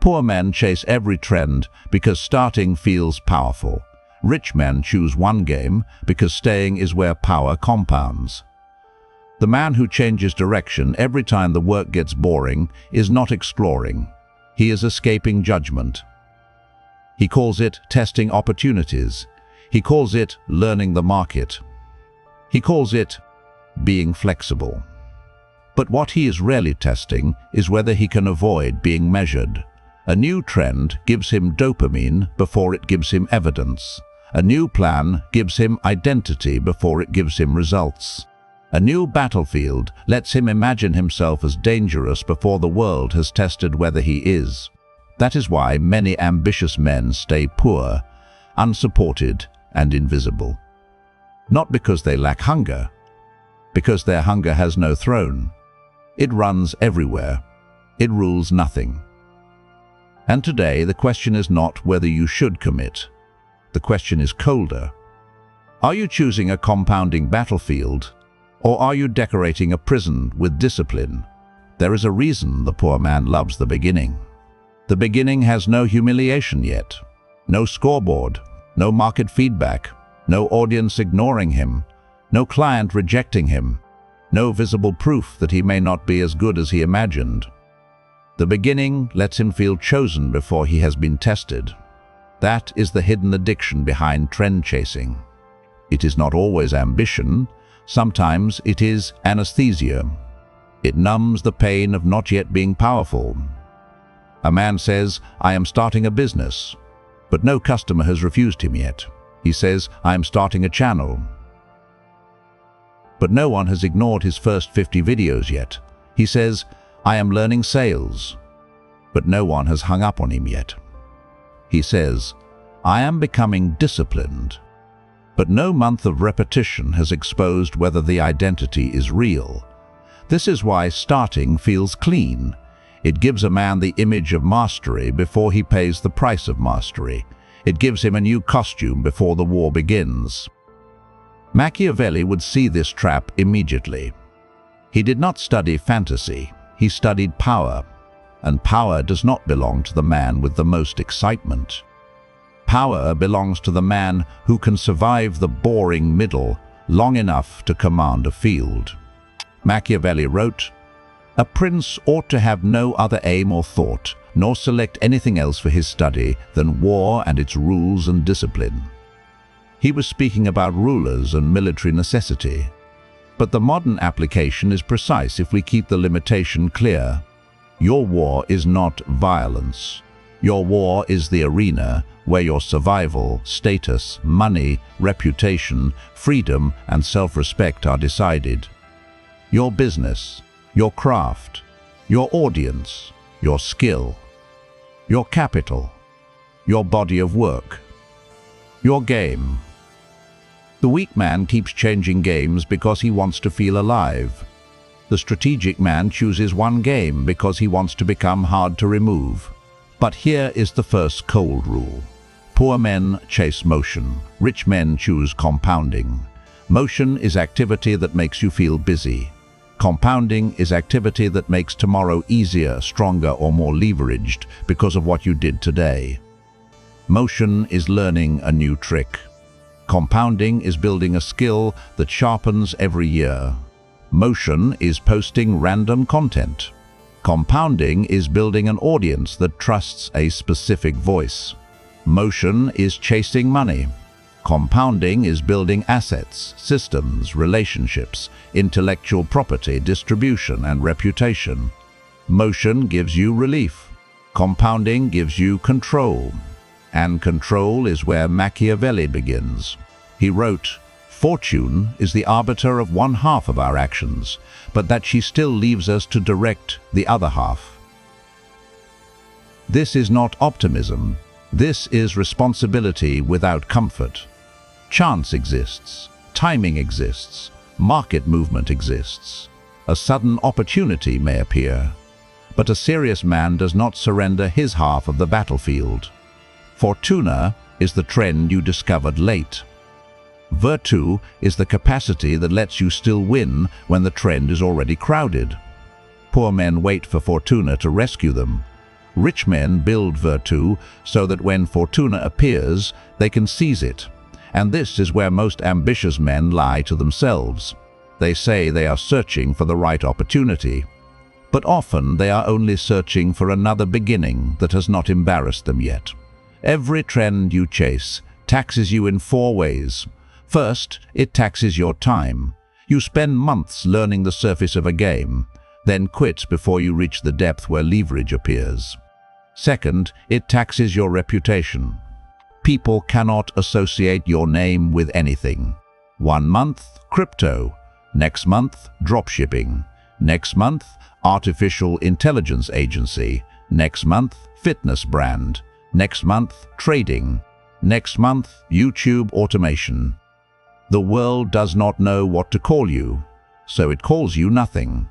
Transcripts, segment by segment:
Poor men chase every trend because starting feels powerful. Rich men choose one game because staying is where power compounds. The man who changes direction every time the work gets boring is not exploring. He is escaping judgment. He calls it testing opportunities. He calls it learning the market. He calls it being flexible. But what he is rarely testing is whether he can avoid being measured. A new trend gives him dopamine before it gives him evidence. A new plan gives him identity before it gives him results. A new battlefield lets him imagine himself as dangerous before the world has tested whether he is. That is why many ambitious men stay poor, unsupported, and invisible. Not because they lack hunger, because their hunger has no throne. It runs everywhere. It rules nothing. And today the question is not whether you should commit. The question is colder. Are you choosing a compounding battlefield, or are you decorating a prison with discipline? There is a reason the poor man loves the beginning. The beginning has no humiliation yet, no scoreboard, no market feedback, no audience ignoring him, no client rejecting him, no visible proof that he may not be as good as he imagined. The beginning lets him feel chosen before he has been tested. That is the hidden addiction behind trend chasing. It is not always ambition. Sometimes it is anesthesia. It numbs the pain of not yet being powerful. A man says, "I am starting a business," but no customer has refused him yet. He says, "I am starting a channel," but no one has ignored his first 50 videos yet. He says, "I am learning sales," but no one has hung up on him yet. He says, "I am becoming disciplined," but no month of repetition has exposed whether the identity is real. This is why starting feels clean. It gives a man the image of mastery before he pays the price of mastery. It gives him a new costume before the war begins. Machiavelli would see this trap immediately. He did not study fantasy, he studied power. And power does not belong to the man with the most excitement. Power belongs to the man who can survive the boring middle long enough to command a field. Machiavelli wrote, "A prince ought to have no other aim or thought, nor select anything else for his study than war and its rules and discipline." He was speaking about rulers and military necessity. But the modern application is precise if we keep the limitation clear. Your war is not violence. Your war is the arena where your survival, status, money, reputation, freedom, and self-respect are decided. Your business, your craft, your audience, your skill, your capital, your body of work, your game. The weak man keeps changing games because he wants to feel alive. The strategic man chooses one game because he wants to become hard to remove. But here is the first cold rule. Poor men chase motion. Rich men choose compounding. Motion is activity that makes you feel busy. Compounding is activity that makes tomorrow easier, stronger, or more leveraged because of what you did today. Motion is learning a new trick. Compounding is building a skill that sharpens every year. Motion is posting random content. Compounding is building an audience that trusts a specific voice. Motion is chasing money. Compounding is building assets, systems, relationships, intellectual property, distribution, and reputation. Motion gives you relief. Compounding gives you control. And control is where Machiavelli begins. He wrote, "Fortune is the arbiter of one half of our actions, but that she still leaves us to direct the other half." This is not optimism. This is responsibility without comfort. Chance exists, timing exists, market movement exists. A sudden opportunity may appear, but a serious man does not surrender his half of the battlefield. Fortuna is the trend you discovered late. Virtue is the capacity that lets you still win when the trend is already crowded. Poor men wait for Fortuna to rescue them. Rich men build virtue so that when fortuna appears, they can seize it. And this is where most ambitious men lie to themselves. They say they are searching for the right opportunity, but often they are only searching for another beginning that has not embarrassed them yet. Every trend you chase taxes you in 4 ways. First, it taxes your time. You spend months learning the surface of a game, then quit before you reach the depth where leverage appears. Second, it taxes your reputation. People cannot associate your name with anything. 1 month, crypto. Next month, dropshipping. Next month, artificial intelligence agency. Next month, fitness brand. Next month, trading. Next month, YouTube automation. The world does not know what to call you, so it calls you nothing.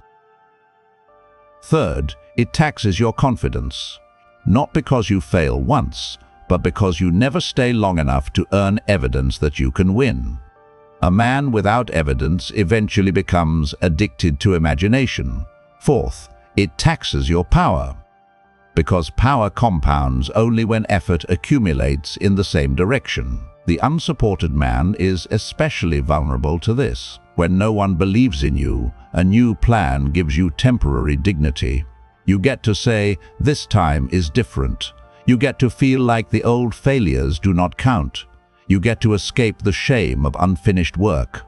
Third, it taxes your confidence. Not because you fail once, but because you never stay long enough to earn evidence that you can win. A man without evidence eventually becomes addicted to imagination. Fourth, it taxes your power. Because power compounds only when effort accumulates in the same direction. The unsupported man is especially vulnerable to this. When no one believes in you, a new plan gives you temporary dignity. You get to say, "This time is different." You get to feel like the old failures do not count. You get to escape the shame of unfinished work.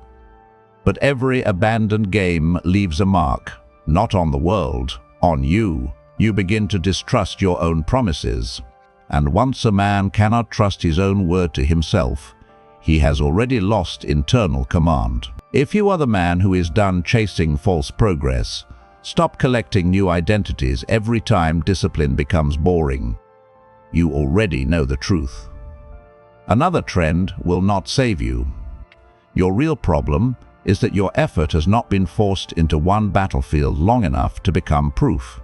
But every abandoned game leaves a mark, not on the world, on you. You begin to distrust your own promises. And once a man cannot trust his own word to himself, he has already lost internal command. If you are the man who is done chasing false progress, stop collecting new identities every time discipline becomes boring. You already know the truth. Another trend will not save you. Your real problem is that your effort has not been forced into one battlefield long enough to become proof.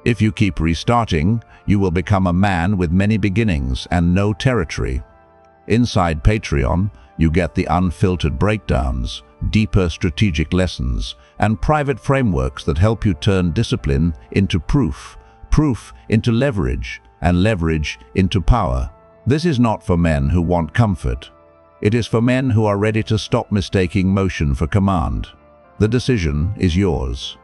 If you keep restarting, you will become a man with many beginnings and no territory. Inside Patreon, you get the unfiltered breakdowns, deeper strategic lessons, and private frameworks that help you turn discipline into proof, proof into leverage, and leverage into power. This is not for men who want comfort. It is for men who are ready to stop mistaking motion for command. The decision is yours.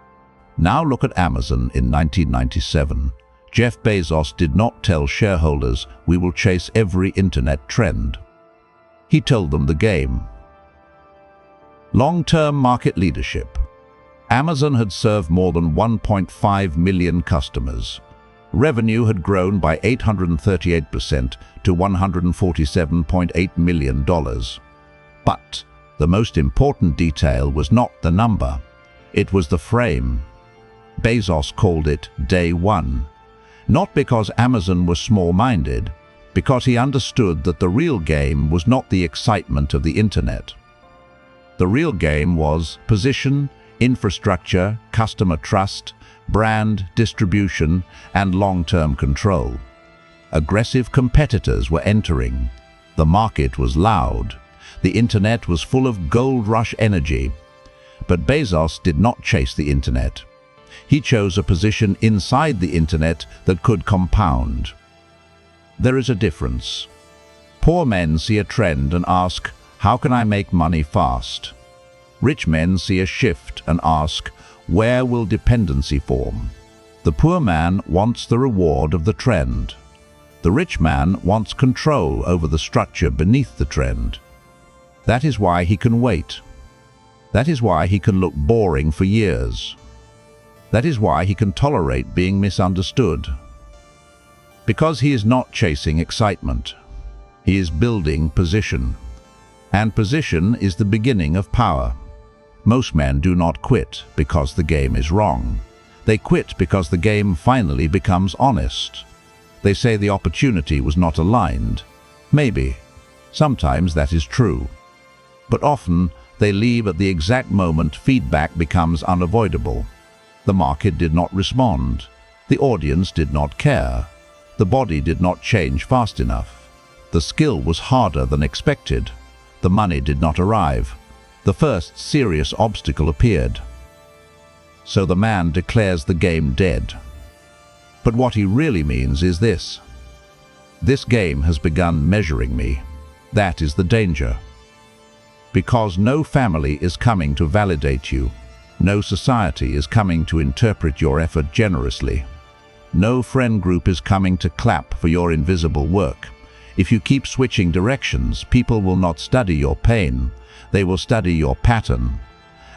Now look at Amazon in 1997. Jeff Bezos did not tell shareholders, "We will chase every internet trend." He told them the game. Long-term market leadership. Amazon had served more than 1.5 million customers. Revenue had grown by 838% to $147.8 million. But the most important detail was not the number. It was the frame. Bezos called it Day One. Not because Amazon was small-minded, because he understood that the real game was not the excitement of the internet. The real game was position, infrastructure, customer trust, brand, distribution, and long-term control. Aggressive competitors were entering. The market was loud. The internet was full of gold rush energy. But Bezos did not chase the internet. He chose a position inside the internet that could compound. There is a difference. Poor men see a trend and ask, "How can I make money fast?" Rich men see a shift and ask, "Where will dependency form?" The poor man wants the reward of the trend. The rich man wants control over the structure beneath the trend. That is why he can wait. That is why he can look boring for years. That is why he can tolerate being misunderstood. Because he is not chasing excitement. He is building position. And position is the beginning of power. Most men do not quit because the game is wrong. They quit because the game finally becomes honest. They say the opportunity was not aligned. Maybe. Sometimes that is true. But often they leave at the exact moment feedback becomes unavoidable. The market did not respond. The audience did not care. The body did not change fast enough. The skill was harder than expected. The money did not arrive. The first serious obstacle appeared. So the man declares the game dead. But what he really means is this: this game has begun measuring me. That is the danger. Because no family is coming to validate you. No society is coming to interpret your effort generously. No friend group is coming to clap for your invisible work. If you keep switching directions, people will not study your pain. They will study your pattern.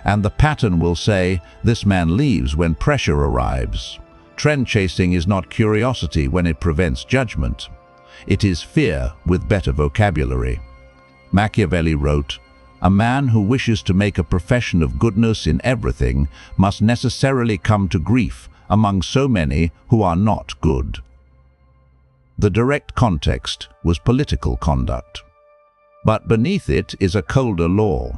And the pattern will say, this man leaves when pressure arrives. Trend chasing is not curiosity when it prevents judgment. It is fear with better vocabulary. Machiavelli wrote, "A man who wishes to make a profession of goodness in everything must necessarily come to grief among so many who are not good." The direct context was political conduct. But beneath it is a colder law.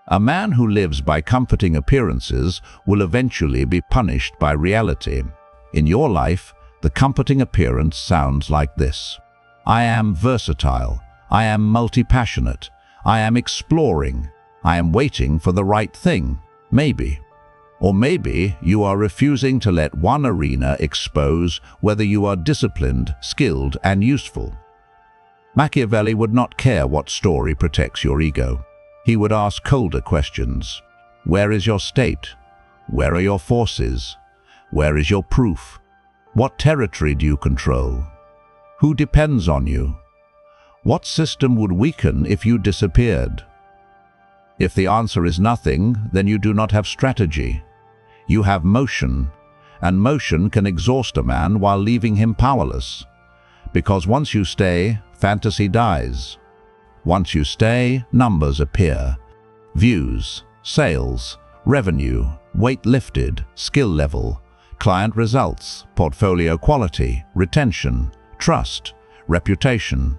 A man who lives by comforting appearances will eventually be punished by reality. In your life, the comforting appearance sounds like this: I am versatile. I am multi-passionate. I am exploring. I am waiting for the right thing. Maybe. Or maybe you are refusing to let one arena expose whether you are disciplined, skilled, and useful. Machiavelli would not care what story protects your ego. He would ask colder questions. Where is your state? Where are your forces? Where is your proof? What territory do you control? Who depends on you? What system would weaken if you disappeared? If the answer is nothing, then you do not have strategy. You have motion, and motion can exhaust a man while leaving him powerless. Because once you stay, fantasy dies. Once you stay, numbers appear. Views, sales, revenue, weight lifted, skill level, client results, portfolio quality, retention, trust, reputation.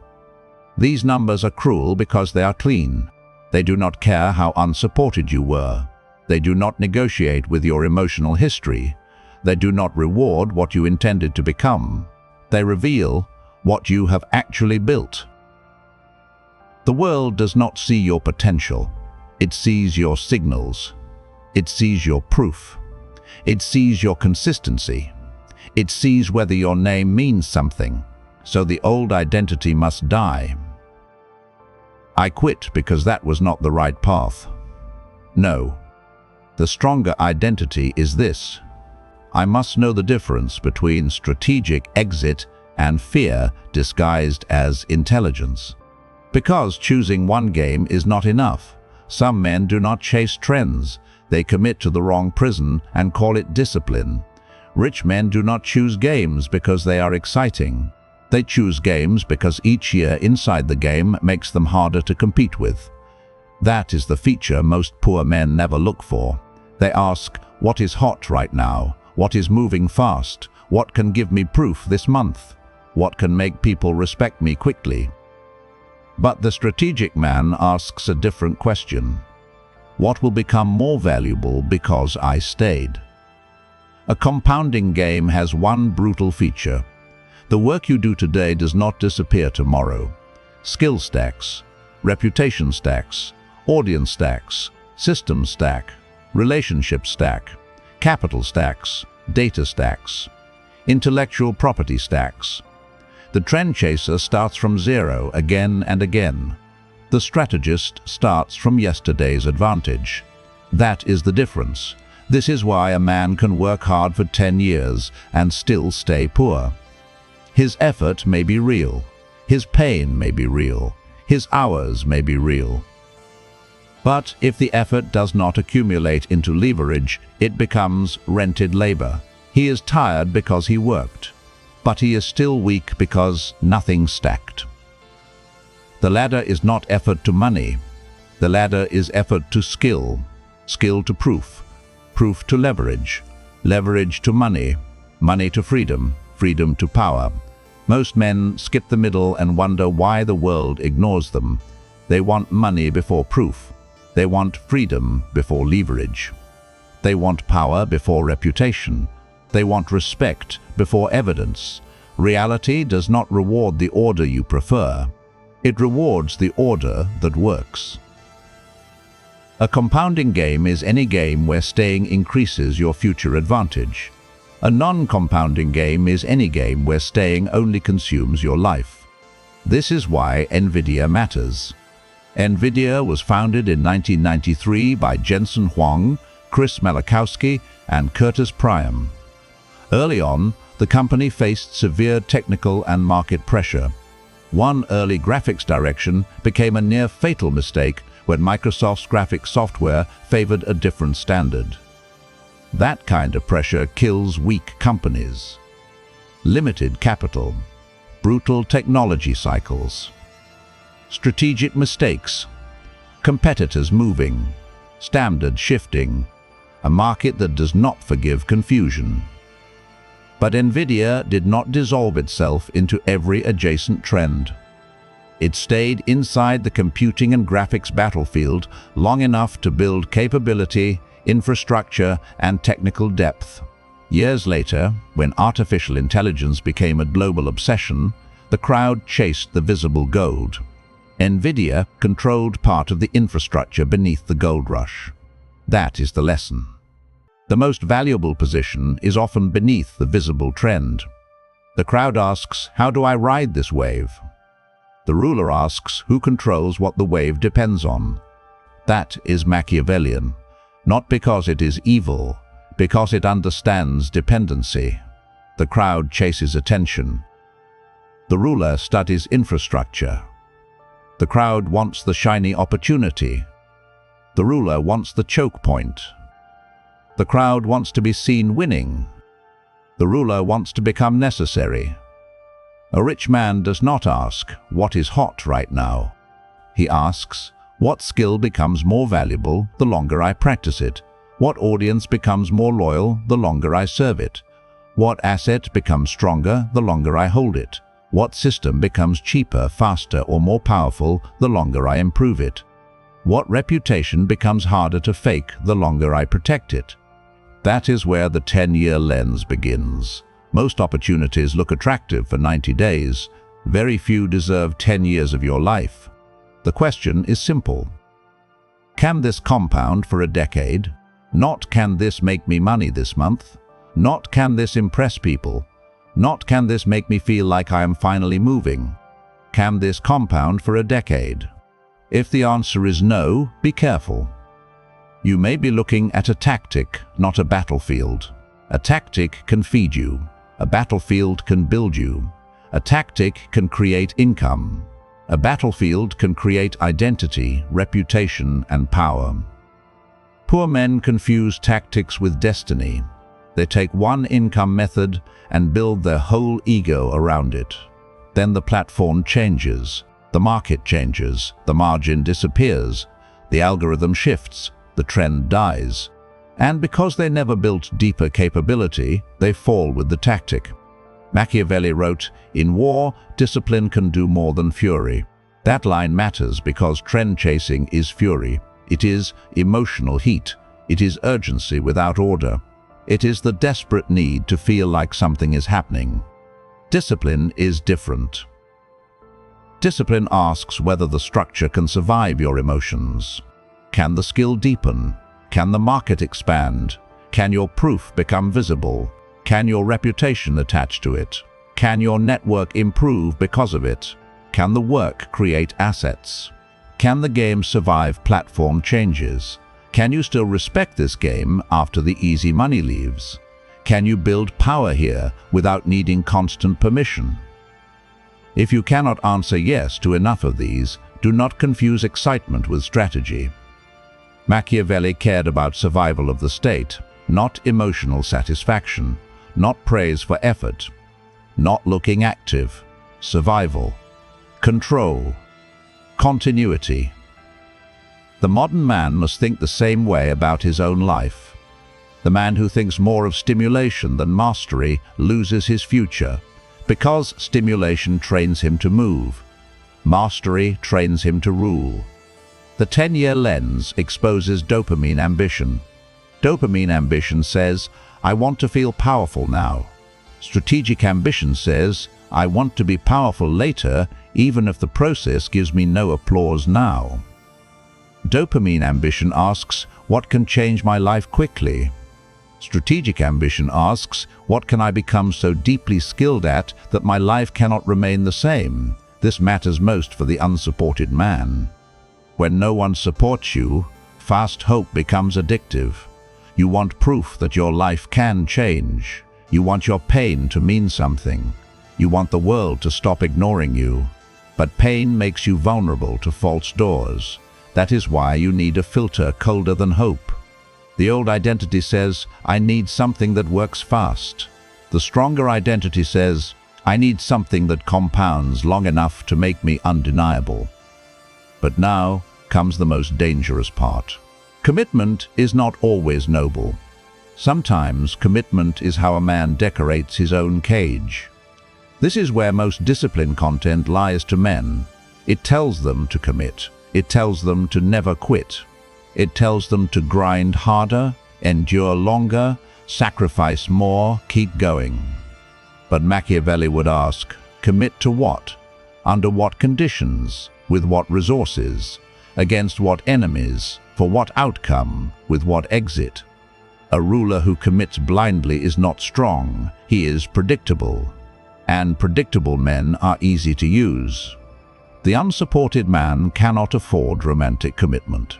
These numbers are cruel because they are clean. They do not care how unsupported you were. They do not negotiate with your emotional history. They do not reward what you intended to become. They reveal what you have actually built. The world does not see your potential. It sees your signals. It sees your proof. It sees your consistency. It sees whether your name means something. So the old identity must die. I quit because that was not the right path. No. The stronger identity is this: I must know the difference between strategic exit and fear disguised as intelligence. Because choosing one game is not enough. Some men do not chase trends. They commit to the wrong prison and call it discipline. Rich men do not choose games because they are exciting. They choose games because each year inside the game makes them harder to compete with. That is the feature most poor men never look for. They ask, what is hot right now? What is moving fast? What can give me proof this month? What can make people respect me quickly? But the strategic man asks a different question. What will become more valuable because I stayed? A compounding game has one brutal feature. The work you do today does not disappear tomorrow. Skill stacks, reputation stacks, audience stacks, system stack, relationship stack, capital stacks, data stacks, intellectual property stacks. The trend chaser starts from zero again and again. The strategist starts from yesterday's advantage. That is the difference. This is why a man can work hard for 10 years and still stay poor. His effort may be real. His pain may be real. His hours may be real. But if the effort does not accumulate into leverage, it becomes rented labor. He is tired because he worked, but he is still weak because nothing stacked. The ladder is not effort to money. The ladder is effort to skill, skill to proof, proof to leverage, leverage to money, money to freedom, freedom to power. Most men skip the middle and wonder why the world ignores them. They want money before proof. They want freedom before leverage. They want power before reputation. They want respect before evidence. Reality does not reward the order you prefer. It rewards the order that works. A compounding game is any game where staying increases your future advantage. A non-compounding game is any game where staying only consumes your life. This is why NVIDIA matters. NVIDIA was founded in 1993 by Jensen Huang, Chris Malachowski, and Curtis Priam. Early on, the company faced severe technical and market pressure. One early graphics direction became a near-fatal mistake when Microsoft's graphics software favored a different standard. That kind of pressure kills weak companies. Limited capital, brutal technology cycles, strategic mistakes, competitors moving, standard shifting, a market that does not forgive confusion. But NVIDIA did not dissolve itself into every adjacent trend. It stayed inside the computing and graphics battlefield long enough to build capability, infrastructure, and technical depth. Years later, when artificial intelligence became a global obsession, the crowd chased the visible gold. NVIDIA controlled part of the infrastructure beneath the gold rush. That is the lesson. The most valuable position is often beneath the visible trend. The crowd asks, how do I ride this wave? The ruler asks, who controls what the wave depends on? That is Machiavellian, not because it is evil, because it understands dependency. The crowd chases attention. The ruler studies infrastructure. The crowd wants the shiny opportunity. The ruler wants the choke point. The crowd wants to be seen winning. The ruler wants to become necessary. A rich man does not ask, what is hot right now? He asks, what skill becomes more valuable the longer I practice it? What audience becomes more loyal the longer I serve it? What asset becomes stronger the longer I hold it? What system becomes cheaper, faster, or more powerful the longer I improve it? What reputation becomes harder to fake the longer I protect it? That is where the 10-year lens begins. Most opportunities look attractive for 90 days. Very few deserve 10 years of your life. The question is simple. Can this compound for a decade? Not can this make me money this month? Not can this impress people? Not can this make me feel like I am finally moving? Can this compound for a decade? If the answer is no, be careful. You may be looking at a tactic, not a battlefield. A tactic can feed you. A battlefield can build you. A tactic can create income. A battlefield can create identity, reputation, and power. Poor men confuse tactics with destiny. They take one income method and build their whole ego around it. Then the platform changes, the market changes, the margin disappears, the algorithm shifts, the trend dies. And because they never built deeper capability, they fall with the tactic. Machiavelli wrote, "In war, discipline can do more than fury." That line matters because trend chasing is fury. It is emotional heat. It is urgency without order. It is the desperate need to feel like something is happening. Discipline is different. Discipline asks whether the structure can survive your emotions. Can the skill deepen? Can the market expand? Can your proof become visible? Can your reputation attach to it? Can your network improve because of it? Can the work create assets? Can the game survive platform changes? Can you still respect this game after the easy money leaves? Can you build power here without needing constant permission? If you cannot answer yes to enough of these, do not confuse excitement with strategy. Machiavelli cared about survival of the state, not emotional satisfaction, not praise for effort, not looking active, survival, control, continuity. The modern man must think the same way about his own life. The man who thinks more of stimulation than mastery loses his future, because stimulation trains him to move. Mastery trains him to rule. The 10-year lens exposes dopamine ambition. Dopamine ambition says, I want to feel powerful now. Strategic ambition says, I want to be powerful later, even if the process gives me no applause now. Dopamine ambition asks, what can change my life quickly? Strategic ambition asks, what can I become so deeply skilled at that my life cannot remain the same? This matters most for the unsupported man. When no one supports you, fast hope becomes addictive. You want proof that your life can change. You want your pain to mean something. You want the world to stop ignoring you. But pain makes you vulnerable to false doors. That is why you need a filter colder than hope. The old identity says, I need something that works fast. The stronger identity says, I need something that compounds long enough to make me undeniable. But now comes the most dangerous part. Commitment is not always noble. Sometimes commitment is how a man decorates his own cage. This is where most discipline content lies to men. It tells them to commit. It tells them to never quit. It tells them to grind harder, endure longer, sacrifice more, keep going. But Machiavelli would ask, commit to what? Under what conditions? With what resources? Against what enemies? For what outcome? With what exit? A ruler who commits blindly is not strong, he is predictable. And predictable men are easy to use. The unsupported man cannot afford romantic commitment.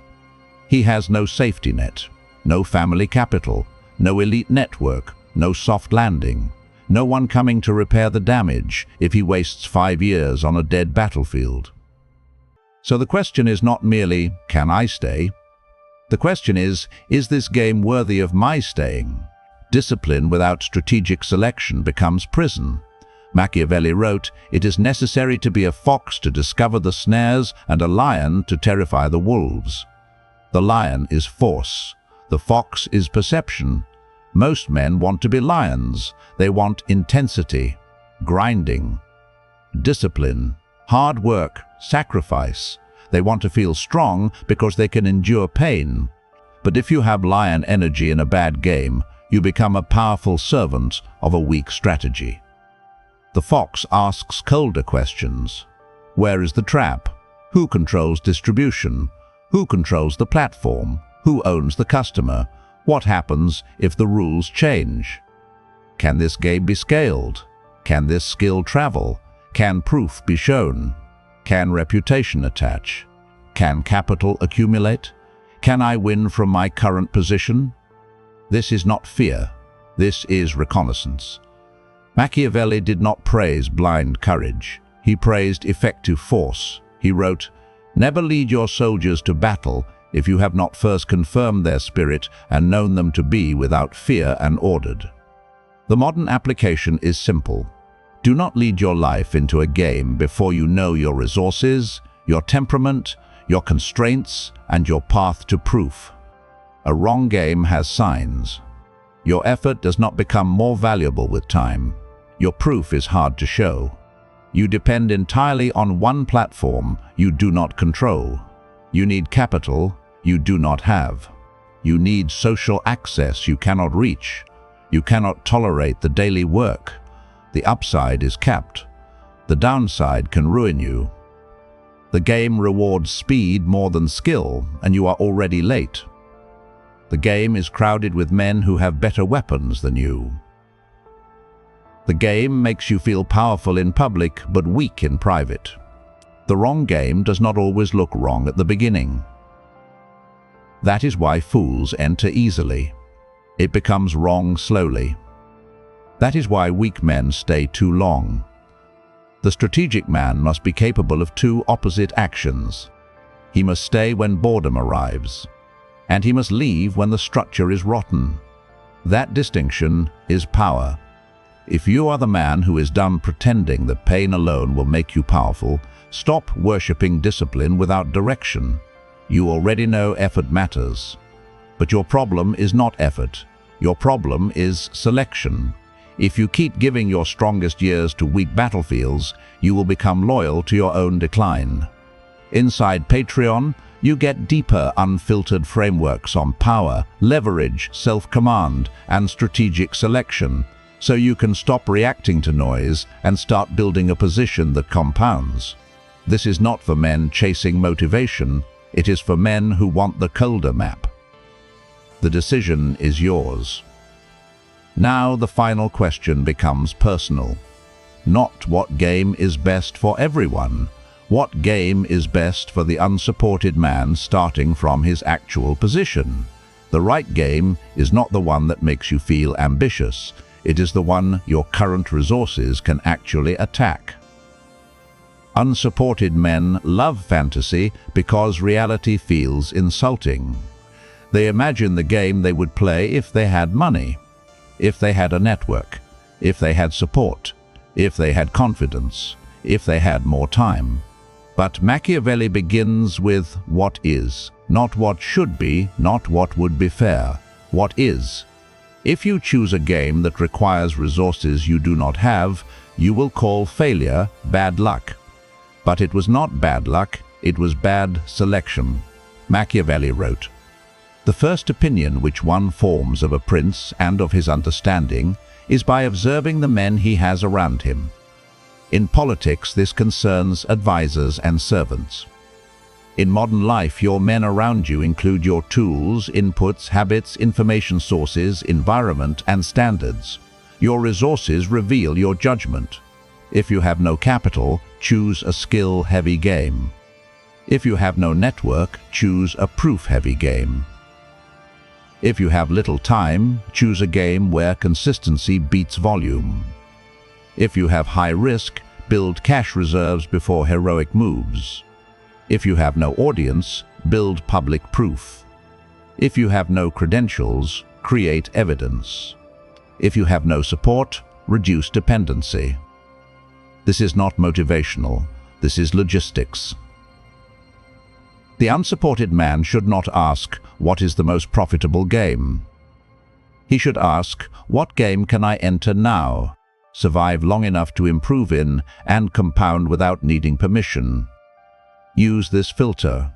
He has no safety net, no family capital, no elite network, no soft landing, no one coming to repair the damage if he wastes 5 years on a dead battlefield. So the question is not merely, can I stay? The question is this game worthy of my staying? Discipline without strategic selection becomes prison. Machiavelli wrote, it is necessary to be a fox to discover the snares and a lion to terrify the wolves. The lion is force. The fox is perception. Most men want to be lions. They want intensity, grinding, discipline, hard work, sacrifice. They want to feel strong because they can endure pain. But if you have lion energy in a bad game, you become a powerful servant of a weak strategy. The fox asks colder questions. Where is the trap? Who controls distribution? Who controls the platform? Who owns the customer? What happens if the rules change? Can this game be scaled? Can this skill travel? Can proof be shown? Can reputation attach? Can capital accumulate? Can I win from my current position? This is not fear. This is reconnaissance. Machiavelli did not praise blind courage. He praised effective force. He wrote, never lead your soldiers to battle if you have not first confirmed their spirit and known them to be without fear and ordered. The modern application is simple. Do not lead your life into a game before you know your resources, your temperament, your constraints, and your path to proof. A wrong game has signs. Your effort does not become more valuable with time. Your proof is hard to show. You depend entirely on one platform you do not control. You need capital you do not have. You need social access you cannot reach. You cannot tolerate the daily work. The upside is capped. The downside can ruin you. The game rewards speed more than skill, and you are already late. The game is crowded with men who have better weapons than you. The game makes you feel powerful in public but weak in private. The wrong game does not always look wrong at the beginning. That is why fools enter easily. It becomes wrong slowly. That is why weak men stay too long. The strategic man must be capable of two opposite actions. He must stay when boredom arrives, and he must leave when the structure is rotten. That distinction is power. If you are the man who is done pretending that pain alone will make you powerful, stop worshipping discipline without direction. You already know effort matters. But your problem is not effort. Your problem is selection. If you keep giving your strongest years to weak battlefields, you will become loyal to your own decline. Inside Patreon, you get deeper, unfiltered frameworks on power, leverage, self-command, and strategic selection, so you can stop reacting to noise and start building a position that compounds. This is not for men chasing motivation, it is for men who want the colder map. The decision is yours. Now the final question becomes personal. Not what game is best for everyone. What game is best for the unsupported man starting from his actual position? The right game is not the one that makes you feel ambitious. It is the one your current resources can actually attack. Unsupported men love fantasy because reality feels insulting. They imagine the game they would play if they had money, if they had a network, if they had support, if they had confidence, if they had more time. But Machiavelli begins with what is, not what should be, not what would be fair. What is. If you choose a game that requires resources you do not have, you will call failure bad luck. But it was not bad luck, it was bad selection. Machiavelli wrote, "The first opinion which one forms of a prince and of his understanding is by observing the men he has around him. In politics, this concerns advisors and servants. In modern life, your men around you include your tools, inputs, habits, information sources, environment, and standards. Your resources reveal your judgment. If you have no capital, choose a skill-heavy game. If you have no network, choose a proof-heavy game. If you have little time, choose a game where consistency beats volume. If you have high risk, build cash reserves before heroic moves. If you have no audience, build public proof. If you have no credentials, create evidence. If you have no support, reduce dependency." This is not motivational, this is logistics. The unsupported man should not ask, "What is the most profitable game?" He should ask, "What game can I enter now, survive long enough to improve in, and compound without needing permission?" Use this filter.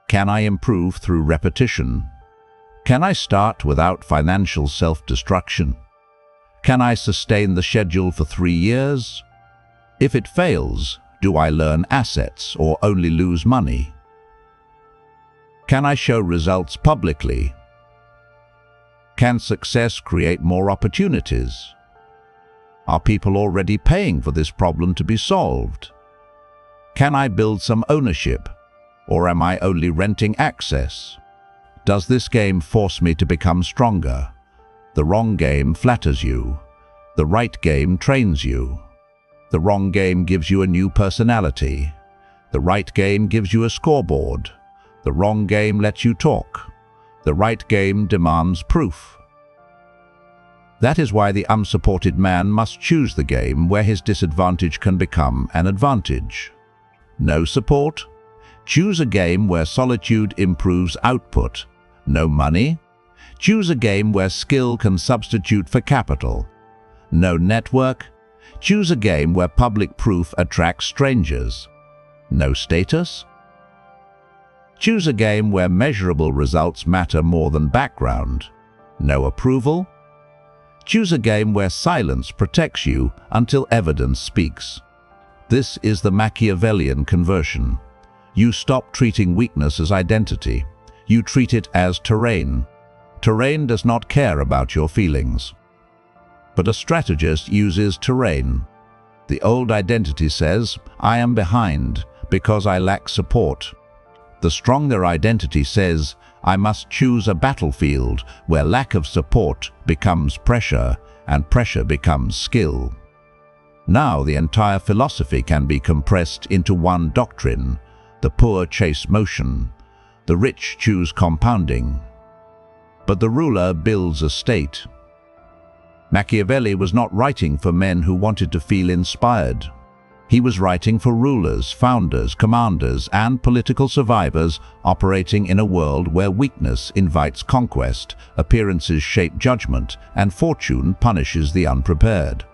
Can I improve through repetition? Can I start without financial self-destruction? Can I sustain the schedule for 3 years? If it fails, do I learn assets or only lose money? Can I show results publicly? Can success create more opportunities? Are people already paying for this problem to be solved? Can I build some ownership, or am I only renting access? Does this game force me to become stronger? The wrong game flatters you. The right game trains you. The wrong game gives you a new personality. The right game gives you a scoreboard. The wrong game lets you talk. The right game demands proof. That is why the unsupported man must choose the game where his disadvantage can become an advantage. No support? Choose a game where solitude improves output. No money? Choose a game where skill can substitute for capital. No network? Choose a game where public proof attracts strangers. No status? Choose a game where measurable results matter more than background. No approval? Choose a game where silence protects you until evidence speaks. This is the Machiavellian conversion. You stop treating weakness as identity. You treat it as terrain. Terrain does not care about your feelings. But a strategist uses terrain. The old identity says, "I am behind because I lack support." The stronger identity says, "I must choose a battlefield where lack of support becomes pressure and pressure becomes skill." Now the entire philosophy can be compressed into one doctrine: the poor chase motion, the rich choose compounding, but the ruler builds a state. Machiavelli was not writing for men who wanted to feel inspired. He was writing for rulers, founders, commanders, and political survivors operating in a world where weakness invites conquest, appearances shape judgment, and fortune punishes the unprepared.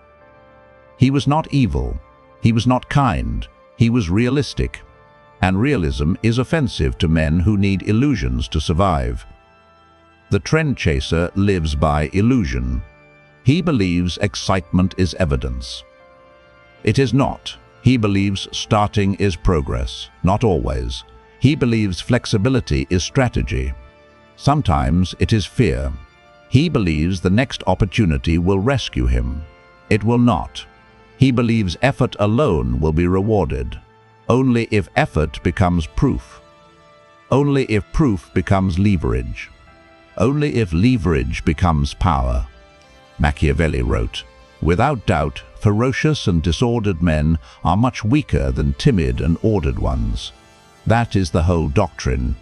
He was not evil. He was not kind. He was realistic. And realism is offensive to men who need illusions to survive. The trend chaser lives by illusion. He believes excitement is evidence. It is not. He believes starting is progress, not always. He believes flexibility is strategy. Sometimes it is fear. He believes the next opportunity will rescue him. It will not. He believes effort alone will be rewarded. Only if effort becomes proof. Only if proof becomes leverage. Only if leverage becomes power. Machiavelli wrote, "Without doubt, ferocious and disordered men are much weaker than timid and ordered ones." That is the whole doctrine.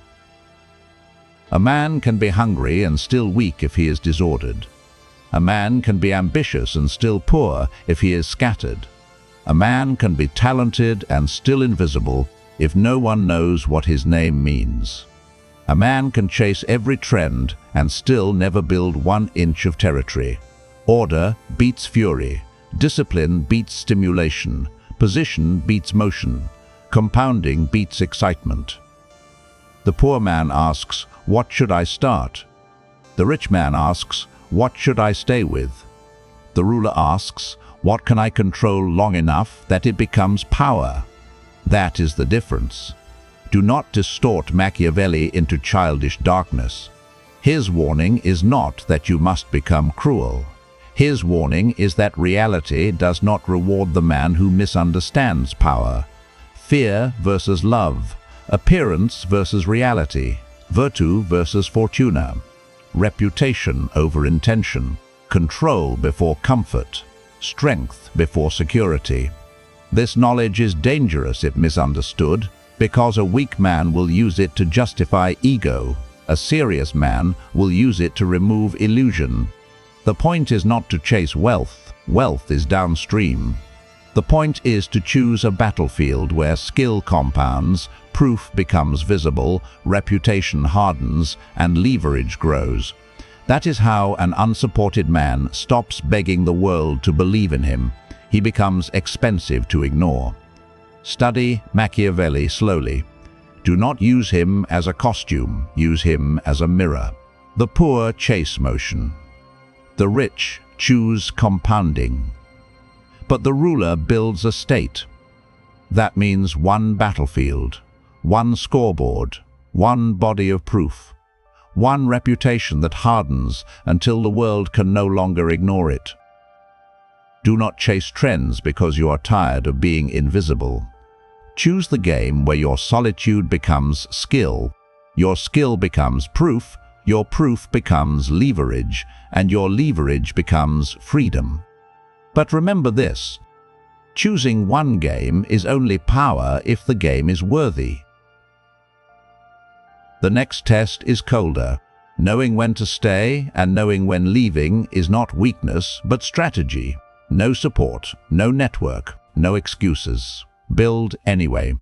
A man can be hungry and still weak if he is disordered. A man can be ambitious and still poor if he is scattered. A man can be talented and still invisible if no one knows what his name means. A man can chase every trend and still never build 1 inch of territory. Order beats fury. Discipline beats stimulation. Position beats motion. Compounding beats excitement. The poor man asks, "What should I start?" The rich man asks, "What should I stay with?" The ruler asks, "What can I control long enough that it becomes power?" That is the difference. Do not distort Machiavelli into childish darkness. His warning is not that you must become cruel. His warning is that reality does not reward the man who misunderstands power. Fear versus love. Appearance versus reality. Virtue versus fortuna. Reputation over intention. Control before comfort. Strength before security. This knowledge is dangerous if misunderstood, because a weak man will use it to justify ego. A serious man will use it to remove illusion. The point is not to chase wealth. Wealth is downstream. The point is to choose a battlefield where skill compounds, proof becomes visible, reputation hardens, and leverage grows. That is how an unsupported man stops begging the world to believe in him. He becomes expensive to ignore. Study Machiavelli slowly. Do not use him as a costume, use him as a mirror. The poor chase motion. The rich choose compounding. But the ruler builds a state. That means 1 battlefield, 1 scoreboard, 1 body of proof, 1 reputation that hardens until the world can no longer ignore it. Do not chase trends because you are tired of being invisible. Choose the game where your solitude becomes skill, your skill becomes proof, your proof becomes leverage, and your leverage becomes freedom. But remember this, choosing one game is only power if the game is worthy. The next test is colder. Knowing when to stay and knowing when leaving is not weakness but strategy. No support, no network, no excuses. Build anyway.